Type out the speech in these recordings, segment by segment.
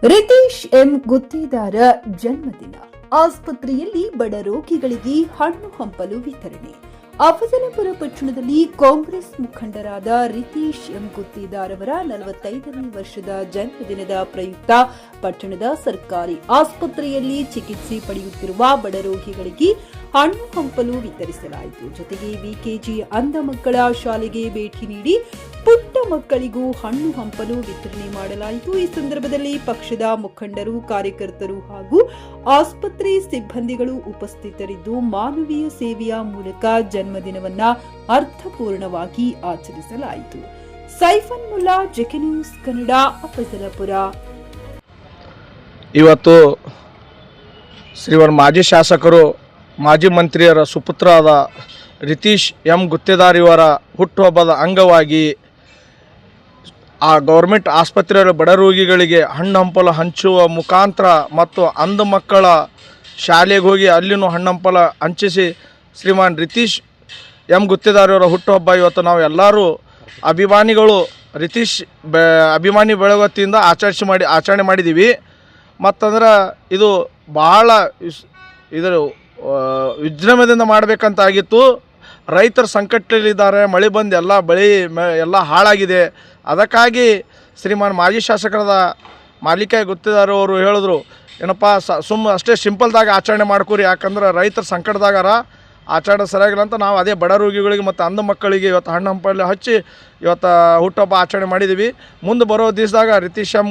Ritesh M Guttedar ಜನ್ಮದಿನ. ಆಸ್ಪತ್ರೆಯಲ್ಲಿ ಬಡ ರೋಗಿಗಳಿಗೆ ಹಣ್ಣು ಹಂಪಲು ವಿತರಣೆ. ಅಫಜಲಪುರ ಪಟ್ಟಣದಲ್ಲಿ ಕಾಂಗ್ರೆಸ್ ಮುಖಂಡರಾದ ರಿತೀಶ್ ಎಂ ಗುತ್ತೇದಾರ್ ಅವರ 45ನೇ ವರ್ಷದ ಜನ್ಮದಿನದ ಪ್ರಯುಕ್ತ ಪಟ್ಟಣದ ಸರ್ಕಾರಿ ಆಸ್ಪತ್ರೆಯಲ್ಲಿ ಚಿಕಿತ್ಸೆ ಪಡೆಯುತ್ತಿರುವ ಬಡ ರೋಗಿಗಳಿಗೆ ಹಣ್ಣು ಹಂಪಲು ವಿತರಿಸಲಾಯಿತು. ಜೊತೆಗೆ ವಿಕೆಜಿ ಅಂಧ ಮಕ್ಕಳ ಶಾಲೆಗೆ ಭೇಟಿ ನೀಡಿ ಪುಟ್ಟ ಮಕ್ಕಳಿಗೂ ಹಣ್ಣು ಹಂಪಲು ವಿತರಣೆ ಮಾಡಲಾಯಿತು. ಈ ಸಂದರ್ಭದಲ್ಲಿ ಪಕ್ಷದ ಮುಖಂಡರು, ಕಾರ್ಯಕರ್ತರು ಹಾಗೂ ಆಸ್ಪತ್ರೆ ಸಿಬ್ಬಂದಿಗಳು ಉಪಸ್ಥಿತರಿದ್ದು ಮಾನವೀಯ ಸೇವೆಯ ಮೂಲಕ ಜನ್ಮದಿನವನ್ನ ಅರ್ಥಪೂರ್ಣವಾಗಿ ಆಚರಿಸಲಾಯಿತು. Siphon Mulla, JK news Kannada, Afzalpur. ಇವತ್ತು ಶ್ರೀವರ್ ಮಾಜಿ ಶಾಸಕರು, ಮಾಜಿ ಮಂತ್ರಿಯರ ಸುಪುತ್ರರಾದ ರಿತೀಶ್ ಎಂ ಗುತ್ತೇದಾರ್ ಇವರ ಹುಟ್ಟುಹಬ್ಬದ ಅಂಗವಾಗಿ ಆ ಗೌರ್ಮೆಂಟ್ ಆಸ್ಪತ್ರೆಯ ಬಡ ರೋಗಿಗಳಿಗೆ ಹಣ್ಣು ಹಂಪಲು ಹಂಚುವ ಮುಖಾಂತರ ಮತ್ತು ಅಂಧ ಮಕ್ಕಳ ಶಾಲೆಗೆ ಹೋಗಿ ಅಲ್ಲಿನೂ ಹಣ್ಣು ಹಂಪಲು ಹಂಚಿಸಿ ಶ್ರೀಮಾನ್ ರಿತೀಶ್ ಎಂ ಗುತ್ತೇದಾರ್ ಇವರ ಹುಟ್ಟುಹಬ್ಬ ಇವತ್ತು ನಾವು ಎಲ್ಲರೂ ಅಭಿಮಾನಿಗಳು ರಿತೀಶ್ ಅಭಿಮಾನಿ ಬೆಳವತ್ತಿಯಿಂದ ಆಚರಣೆ ಮಾಡಿದ್ದೀವಿ. ಮತ್ತಂದ್ರೆ ಇದು ಭಾಳ ಇದರ ವಿಜೃಂಭಣೆಯಿಂದ ಮಾಡಬೇಕಂತಾಗಿತ್ತು. ರೈತರು ಸಂಕಟದಲ್ಲಿದ್ದಾರೆ, ಮಳೆ ಬಂದು ಎಲ್ಲ ಬೆಳೆ ಎಲ್ಲ ಹಾಳಾಗಿದೆ. ಅದಕ್ಕಾಗಿ ಶ್ರೀಮಾನ್ ಮಾಜಿ ಶಾಸಕರಾದ ಮಾಲಿಕಾಯಿ ಗುತ್ತೇದಾರ್ ಅವರು ಹೇಳಿದ್ರು, ಏನಪ್ಪ ಅಷ್ಟೇ ಸಿಂಪಲ್ದಾಗ ಆಚರಣೆ ಮಾಡ್ಕೊರಿ, ಯಾಕಂದ್ರೆ ರೈತರ ಸಂಕಟದಾಗಾರ ಆಚರಣೆ ಸರಿಯಾಗಿಲ್ಲ ಅಂತ ನಾವು ಅದೇ ಬಡ ರೋಗಿಗಳಿಗೆ ಮತ್ತು ಅಂಧ ಮಕ್ಕಳಿಗೆ ಇವತ್ತು ಹಣ್ಣು ಹಂಪಲು ಹಚ್ಚಿ ಇವತ್ತು ಹುಟ್ಟುಹಬ್ಬ ಆಚರಣೆ ಮಾಡಿದ್ದೀವಿ. ಮುಂದೆ ಬರೋ ದಿವಸದಾಗ ರಿತೀಶ್ ಎಂ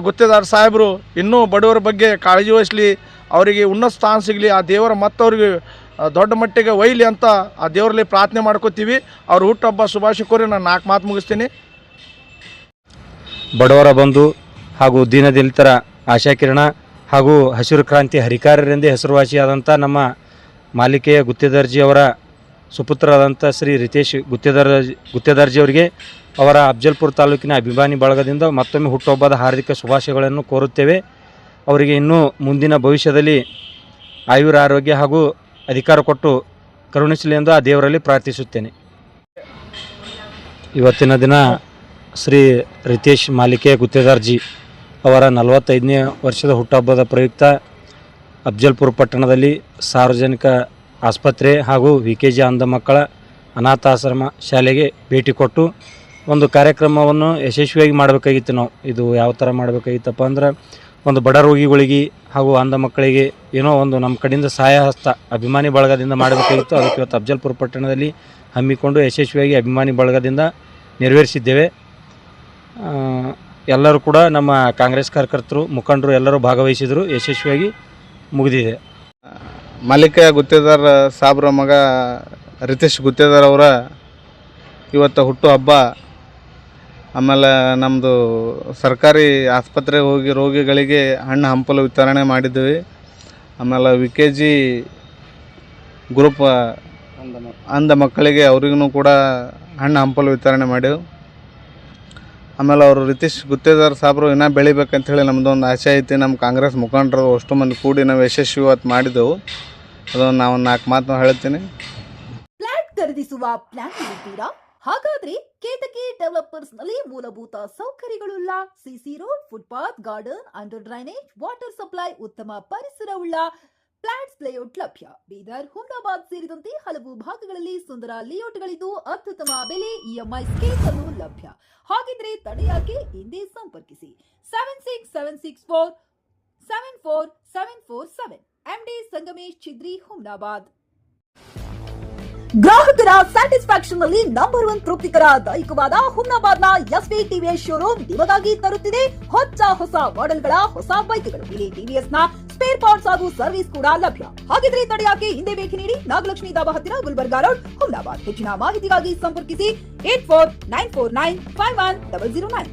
ಗುತ್ತೇದಾರ್ ಸಾಹೇಬರು ಇನ್ನೂ ಬಡವರ ಬಗ್ಗೆ ಕಾಳಜಿ ವಹಿಸಲಿ, ಅವರಿಗೆ ಉನ್ನತ ಸ್ಥಾನ ಸಿಗಲಿ, ಆ ದೇವರ ಮತ್ತವ್ರಿಗೆ ದೊಡ್ಡ ಮಟ್ಟಿಗೆ ಒಯ್ಯಲಿ ಅಂತ ಆ ದೇವರಲ್ಲಿ ಪ್ರಾರ್ಥನೆ ಮಾಡ್ಕೋತೀವಿ. ಅವ್ರ ಹುಟ್ಟುಹಬ್ಬ ಶುಭಾಶಯ ಕೋರಿ ನಾನು 4 ಮಾತು ಮುಗಿಸ್ತೀನಿ. ಬಡವರ ಬಂಧು ಹಾಗೂ ದೀನದಲಿತರ ಆಶಾಕಿರಣ ಹಾಗೂ ಹಸಿರು ಕ್ರಾಂತಿ ಹರಿಕಾರರೆಂದೇ ಹೆಸರುವಾಸಿಯಾದಂಥ ನಮ್ಮ ಮಾಲಿಕೆಯ ಗುತ್ತೇದಾರ್ಜಿ ಅವರ ಸುಪುತ್ರರಾದಂಥ ಶ್ರೀ ರಿತೀಶ್ ಗುತ್ತೇದಾರ್ಜಿ ಅವರಿಗೆ ಅವರ ಅಫಜಲಪುರ ತಾಲೂಕಿನ ಅಭಿಮಾನಿ ಬಳಗದಿಂದ ಮತ್ತೊಮ್ಮೆ ಹುಟ್ಟುಹಬ್ಬದ ಹಾರ್ದಿಕ ಶುಭಾಶಯಗಳನ್ನು ಕೋರುತ್ತೇವೆ. ಅವರಿಗೆ ಇನ್ನೂ ಮುಂದಿನ ಭವಿಷ್ಯದಲ್ಲಿ ಆಯುರ ಆರೋಗ್ಯ ಹಾಗೂ ಅಧಿಕಾರ ಕೊಟ್ಟು ಕರುಣಿಸಲಿ ಎಂದು ಆ ದೇವರಲ್ಲಿ ಪ್ರಾರ್ಥಿಸುತ್ತೇನೆ. ಇವತ್ತಿನ ದಿನ ಶ್ರೀ ರಿತೀಶ್ ಮಾಲಿಕೆ ಗುತ್ತೇದಾರ್ಜಿ ಅವರ 45ನೇ ವರ್ಷದ ಹುಟ್ಟುಹಬ್ಬದ ಪ್ರಯುಕ್ತ ಅಫಜಲಪುರ ಪಟ್ಟಣದಲ್ಲಿ ಸಾರ್ವಜನಿಕ ಆಸ್ಪತ್ರೆ ಹಾಗೂ ವಿಕೆಜಿ ಅಂಧ ಮಕ್ಕಳ ಅನಾಥಾಶ್ರಮ ಶಾಲೆಗೆ ಭೇಟಿ ಕೊಟ್ಟು ಒಂದು ಕಾರ್ಯಕ್ರಮವನ್ನು ಯಶಸ್ವಿಯಾಗಿ ಮಾಡಬೇಕಾಗಿತ್ತು. ನಾವು ಇದು ಯಾವ ಥರ ಮಾಡಬೇಕಾಗಿತ್ತಪ್ಪ ಅಂದ್ರೆ, ಒಂದು ಬಡ ರೋಗಿಗಳಿಗೆ ಹಾಗೂ ಅಂಧ ಮಕ್ಕಳಿಗೆ ಏನೋ ಒಂದು ನಮ್ಮ ಕಡೆಯಿಂದ ಸಹಾಯ ಹಸ್ತ ಅಭಿಮಾನಿ ಬಳಗದಿಂದ ಮಾಡಬೇಕಾಗಿತ್ತು. ಅದಕ್ಕೆ ಇವತ್ತು ಅಫಜಲಪುರ ಪಟ್ಟಣದಲ್ಲಿ ಹಮ್ಮಿಕೊಂಡು ಯಶಸ್ವಿಯಾಗಿ ಅಭಿಮಾನಿ ಬಳಗದಿಂದ ನೆರವೇರಿಸಿದ್ದೇವೆ. ಎಲ್ಲರೂ ಕೂಡ ನಮ್ಮ ಕಾಂಗ್ರೆಸ್ ಕಾರ್ಯಕರ್ತರು, ಮುಖಂಡರು ಎಲ್ಲರೂ ಭಾಗವಹಿಸಿದರು. ಯಶಸ್ವಿಯಾಗಿ ಮುಗಿದಿದೆ. ಮಾಲಿಕ ಗುತ್ತೇದಾರ್ ಸಾಬ್ರ ಮಗ ರಿತೀಶ್ ಗುತ್ತೇದಾರ್ ಅವರ ಇವತ್ತು ಹುಟ್ಟುಹಬ್ಬ. ಆಮೇಲೆ ನಮ್ಮದು ಸರ್ಕಾರಿ ಆಸ್ಪತ್ರೆಗೆ ಹೋಗಿ ರೋಗಿಗಳಿಗೆ ಹಣ್ಣು ಹಂಪಲು ವಿತರಣೆ ಮಾಡಿದ್ವಿ. ಆಮೇಲೆ ವಿಕೆಜಿ ಗ್ರೂಪ್ ಅಂಧ ಮಕ್ಕಳಿಗೆ ಅವ್ರಿಗೂ ಕೂಡ ಹಣ್ಣು ಹಂಪಲು ವಿತರಣೆ ಮಾಡಿವು. ಆಮೇಲೆ ಅವರು ರಿತೀಶ್ ಗುತ್ತೇದಾರ್ ಸಾಬ್ರು ಇನ್ನೂ ಬೆಳಿಬೇಕಂತೇಳಿ ನಮ್ಮದೊಂದು ಆಸೆ ಐತಿ. ನಮ್ಮ ಕಾಂಗ್ರೆಸ್ ಮುಖಂಡರು ಅಷ್ಟು ಮಂದಿ ಕೂಡಿ ನಾವು ಯಶಸ್ವಿ ಇವತ್ತು ಮಾಡಿದೆವು. ಅದೊಂದು ನಾವು 4 ಮಾತು ಹೇಳ್ತೀನಿ. ಫ್ಲಾಟ್ ಖರೀದಿಸುವ ಪ್ಲಾನ್ ಇದ್ದೀರಾ? ಹಾಗಾದ್ರೆ ಕೇತಕಿ ಡೆವಲಪರ್ಸ್ ನಲ್ಲಿ ಮೂಲಭೂತ ಸೌಕರ್ಯಗಳುಳ್ಳ CC road, footpath, garden, under drainage, water supply, ಉತ್ತಮ ಪರಿಸರವುಳ್ಳ ಫ್ಲಾಟ್ಸ್ ಲೇಔಟ್ ಲಭ್ಯ. ಬೀದರ್, ಹುಮ್ನಾಬಾದ್ ಸೇರಿದಂತೆ ಹಲವು ಭಾಗಗಳಲ್ಲಿ ಸುಂದರ ಲೇಔಟ್ಗಳಿದ್ದು ಅತ್ಯುತ್ತಮ ಬೆಲೆ, ಇಎಂಐ ಸ್ಕೀಮ್ ಅನ್ನು ಲಭ್ಯ. ಹಾಗಿದ್ರೆ ತಡೆಯಾಕೆ? ಹಿಂದೆ ಸಂಪರ್ಕಿಸಿ 7676474747 MD ಸಂಗಮೇಶ್ ಚಿದ್ರಿ, ಹುಮ್ನಾಬಾದ್. ಗ್ರಾಹಕರ ಸ್ಯಾಟಿಸ್ಫ್ಯಾಕ್ಷನ್ ನಲ್ಲಿ ನಂಬರ್ 1 ತೃಪ್ತಿಕರ ದೈಹಿಕವಾದ ಹುಮ್ನಾಬಾದ್ನ ಎಸ್ವಿ ಟಿವಿಎಸ್ ಶೋರೂಮ್ ನಿಮಗಾಗಿ ತರುತ್ತಿದೆ ಹೊಸ ಮಾಡೆಲ್ಗಳ ಹೊಸ ಬೈಕ್ಗಳು. ಇಲ್ಲಿ ಟಿವಿಎಸ್ ನ ಸ್ಪೇರ್ ಪಾರ್ಟ್ಸ್ ಹಾಗೂ ಸರ್ವಿಸ್ ಕೂಡ ಲಭ್ಯ. ಹಾಗಿದ್ರೆ ತಡೆಯಾಕೆ? ಹಿಂದೆ ಭೇಟಿ ನೀಡಿ, ನಾಗಲಕ್ಷ್ಮಿ ಧಾಬಾ ಹತ್ತಿರ, ಗುಲ್ಬರ್ಗಾ ರೋಡ್, ಹುಮ್ನಾಬಾದ್. ಹೆಚ್ಚಿನ ಮಾಹಿತಿಗಾಗಿ ಸಂಪರ್ಕಿಸಿ 8494951009.